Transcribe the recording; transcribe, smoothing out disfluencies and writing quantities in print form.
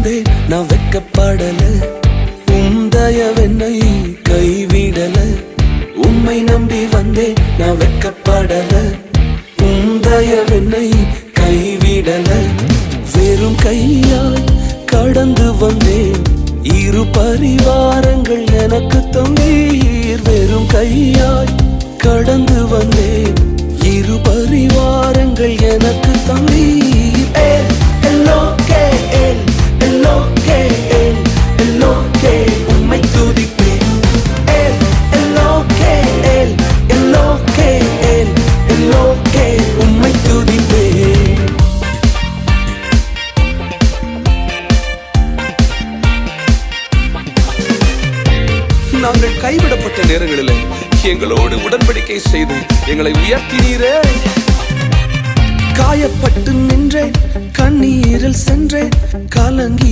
நான் வெக்கப்படல, உந்தயவென்னை கைவிடல. உம்மை நம்பி வந்தேன், நான் வெக்கப்படல, உந்தயவென்னை கைவிடல. வெறும் கையாய் கடந்து வந்தேன், இரு பரிவாரங்கள் எனக்கு தந்தீர். வெறும் கையாய் கடந்து வந்தேன், இரு பரிவாரங்கள் எனக்கு தந்தீர். உம்மை துதிப்பேன். உம்மை துதிப்பேன். நாங்கள் கைவிடப்பட்ட நேரங்களில் எங்களோடு உடன்படிக்கை செய்து எங்களை உயர்த்தினீரே. காயப்பட்டு நின்றேன், கண்ணீரில் சென்றேன், கலங்கி